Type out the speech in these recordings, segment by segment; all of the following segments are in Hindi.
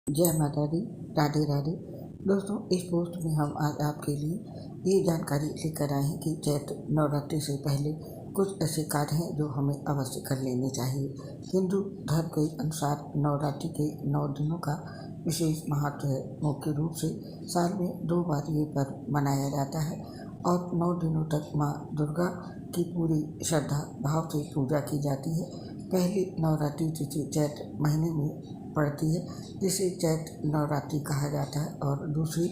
जय माता दी। राधे राधे। दोस्तों, इस पोस्ट में हम आज आपके लिए ये जानकारी लेकर आए हैं कि चैत्र नवरात्रि से पहले कुछ ऐसे कार्य हैं जो हमें अवश्य कर लेने चाहिए। हिंदू धर्म के अनुसार नवरात्रि के 9 दिनों का विशेष महत्व है। मुख्य रूप से साल में 2 बार ये पर्व मनाया जाता है और 9 दिनों तक माँ दुर्गा की पूरी श्रद्धा भाव से पूजा की जाती है। पहली नवरात्रि तिथि चैत्र महीने में पड़ती है, जिसे चैत्र नवरात्रि कहा जाता है, और दूसरी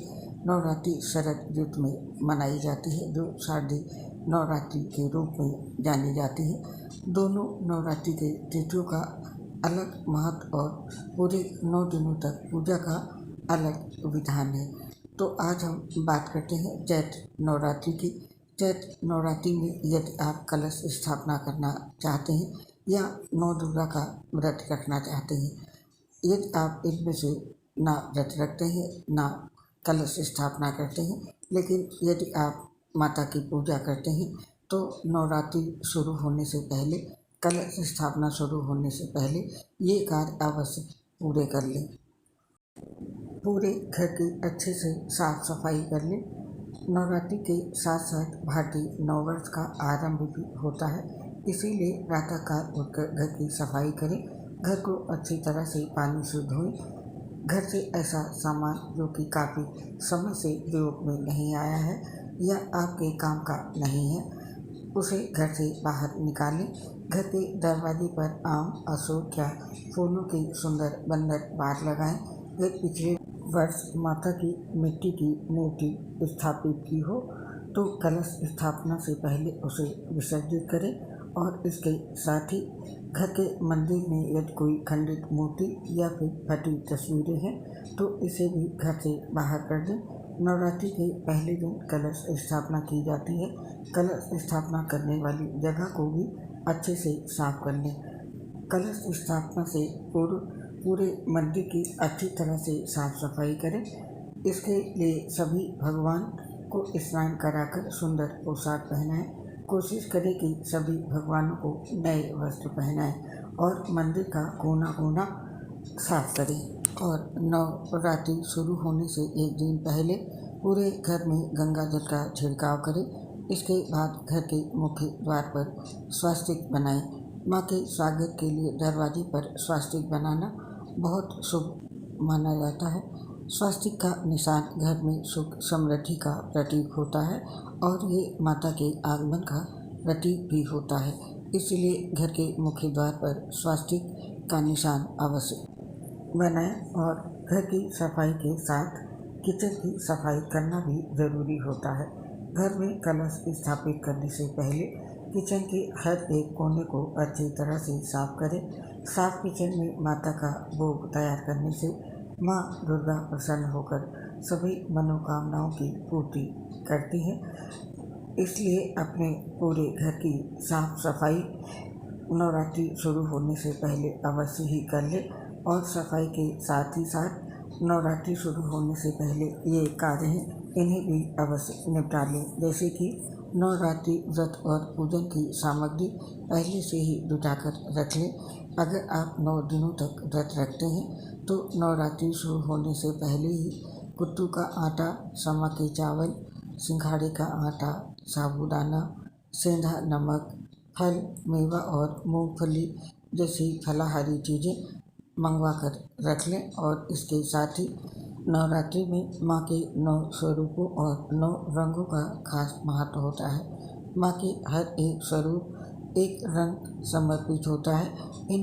नवरात्रि शरद ऋतु में मनाई जाती है, जो शारदीय नवरात्रि के रूप में जानी जाती है। दोनों नवरात्रि के तिथियों का अलग महत्व और पूरे 9 दिनों तक पूजा का अलग विधान है। तो आज हम बात करते हैं चैत्र नवरात्रि की। चैत्र नवरात्रि में यदि आप कलश स्थापना करना चाहते हैं या नौ दुर्गा का व्रत रखना चाहते हैं, यदि आप इनमें से ना व्रत रखते हैं ना कलश स्थापना करते हैं, लेकिन यदि आप माता की पूजा करते हैं तो नवरात्रि शुरू होने से पहले, कलश स्थापना शुरू होने से पहले ये कार्य अवश्य पूरे कर लें। पूरे घर की अच्छे से साफ सफाई कर लें। नवरात्रि के साथ साथ भारतीय नववर्ष का आरंभ भी होता है, इसीलिए प्रातःकाल उठकर घर की सफाई करें। घर को अच्छी तरह से पानी से धोएं। घर से ऐसा सामान जो कि काफ़ी समय से प्रयोग में नहीं आया है या आपके काम का नहीं है, उसे घर से बाहर निकालें। घर के दरवाजे पर आम, अशोक या फूलों की सुंदर बंदर बार लगाएं। यदि पिछले वर्ष माता की मिट्टी की मूर्ति स्थापित की हो तो कलश स्थापना से पहले उसे विसर्जित करें, और इसके साथ ही घर के मंदिर में यदि कोई खंडित मूर्ति या फिर फटी तस्वीरें हैं तो इसे भी घर से बाहर कर दें। नवरात्रि के पहले दिन कलश स्थापना की जाती है। कलश स्थापना करने वाली जगह को भी अच्छे से साफ कर लें। कलश स्थापना से पूर्व पूरे मंदिर की अच्छी तरह से साफ सफाई करें। इसके लिए सभी भगवान को स्नान कराकर सुंदर पोशाक पहनाएं। कोशिश करें कि सभी भगवानों को नए वस्त्र पहनाएं और मंदिर का कोना कोना साफ करें। और नवरात्रि शुरू होने से एक दिन पहले पूरे घर में गंगा जल का छिड़काव करें। इसके बाद घर के मुख्य द्वार पर स्वास्तिक बनाएं। माँ के स्वागत के लिए दरवाजे पर स्वास्तिक बनाना बहुत शुभ माना जाता है। स्वास्तिक का निशान घर में सुख समृद्धि का प्रतीक होता है और ये माता के आगमन का प्रतीक भी होता है। इसलिए घर के मुख्य द्वार पर स्वास्तिक का निशान अवश्य बनाएं। और घर की सफाई के साथ किचन की सफाई करना भी ज़रूरी होता है। घर में कलश स्थापित करने से पहले किचन के हर एक कोने को अच्छी तरह से साफ करें। साफ किचन में माता का भोग तैयार करने से माँ दुर्गा प्रसन्न होकर सभी मनोकामनाओं की पूर्ति करती है। इसलिए अपने पूरे घर की साफ सफाई नवरात्रि शुरू होने से पहले अवश्य ही कर ले। और सफाई के साथ ही साथ नवरात्रि शुरू होने से पहले ये कार्य हैं, इन्हें भी अवश्य निपटा लें। जैसे कि नवरात्रि व्रत और पूजन की सामग्री पहले से ही जुटाकर रख लें। अगर आप 9 दिनों तक व्रत रखते हैं तो नवरात्रि शुरू होने से पहले ही कुट्टू का आटा, समा के चावल, सिंघाड़े का आटा, साबूदाना, सेंधा नमक, फल, मेवा और मूंगफली जैसी फलाहारी चीज़ें मंगवा कर रख लें। और इसके साथ ही नवरात्रि में माँ के 9 स्वरूपों और 9 रंगों का खास महत्व होता है। माँ के हर एक स्वरूप एक रंग समर्पित होता है। इन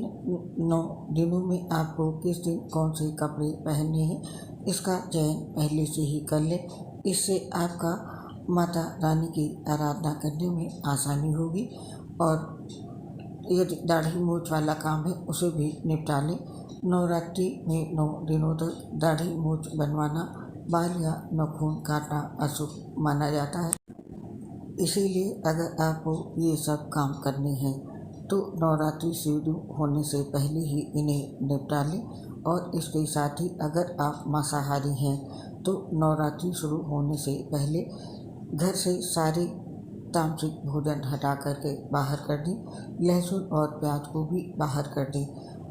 9 दिनों में आपको किस दिन कौन से कपड़े पहनने हैं, इसका चयन पहले से ही कर लें। इससे आपका माता रानी की आराधना करने में आसानी होगी। और यदि दाढ़ी मूंछ वाला काम है उसे भी निपटा लें। नवरात्रि में 9 दिनों तक दाढ़ी मूंछ बनवाना, बाल या नाखून काटना अशुभ माना जाता है। इसीलिए अगर आपको ये सब काम करने हैं तो नवरात्रि शुरू होने से पहले ही इन्हें निपटा लें। और इसके साथ ही अगर आप मांसाहारी हैं तो नवरात्रि शुरू होने से पहले घर से सारे तामसिक भोजन हटा करके बाहर कर दें। लहसुन और प्याज को भी बाहर कर दें।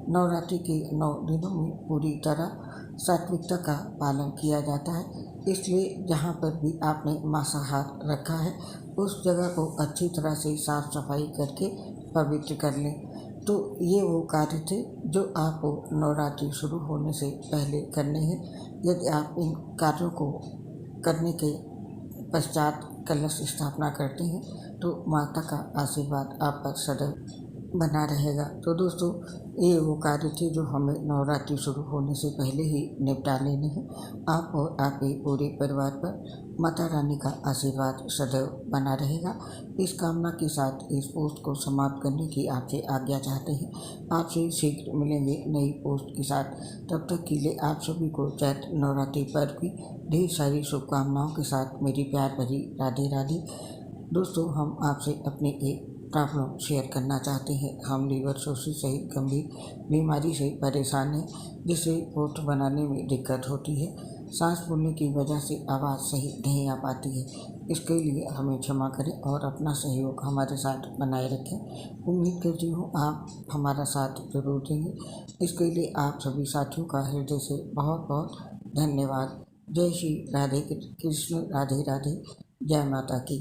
नवरात्रि के 9 दिनों में पूरी तरह सात्विकता का पालन किया जाता है, इसलिए जहाँ पर भी आपने मांसाहार रखा है उस जगह को अच्छी तरह से साफ सफाई करके पवित्र कर लें। तो ये वो कार्य थे जो आपको नवरात्रि शुरू होने से पहले करने हैं। यदि आप इन कार्यों को करने के पश्चात कलश स्थापना करते हैं तो माता का आशीर्वाद आप पर सदैव बना रहेगा। तो दोस्तों, ये वो कार्य थे जो हमें नवरात्रि शुरू होने से पहले ही निपटा लेने हैं। आप और आपके पूरे परिवार पर माता रानी का आशीर्वाद सदैव बना रहेगा। इस कामना के साथ इस पोस्ट को समाप्त करने की आपसे आज्ञा चाहते हैं। आपसे शीघ्र मिलेंगे नई पोस्ट के साथ। तब तक के लिए आप सभी को चैत्र नवरात्रि पर्व की ढेर सारी शुभकामनाओं के साथ मेरी प्यार भरी राधे राधे। दोस्तों, हम आपसे अपनी एक प्रॉब्लम शेयर करना चाहते हैं। हम लीवर सोसिस सहित गंभीर बीमारी से परेशान हैं, जिससे पोस्ट बनाने में दिक्कत होती है। सांस फूलने की वजह से आवाज़ सही नहीं आ पाती है। इसके लिए हमें क्षमा करें और अपना सहयोग हमारे साथ बनाए रखें। उम्मीद करती हूँ आप हमारा साथ जरूर देंगे। इसके लिए आप सभी साथियों का हृदय से बहुत बहुत धन्यवाद। जय श्री राधे कृष्ण, राधे राधे, जय माता की।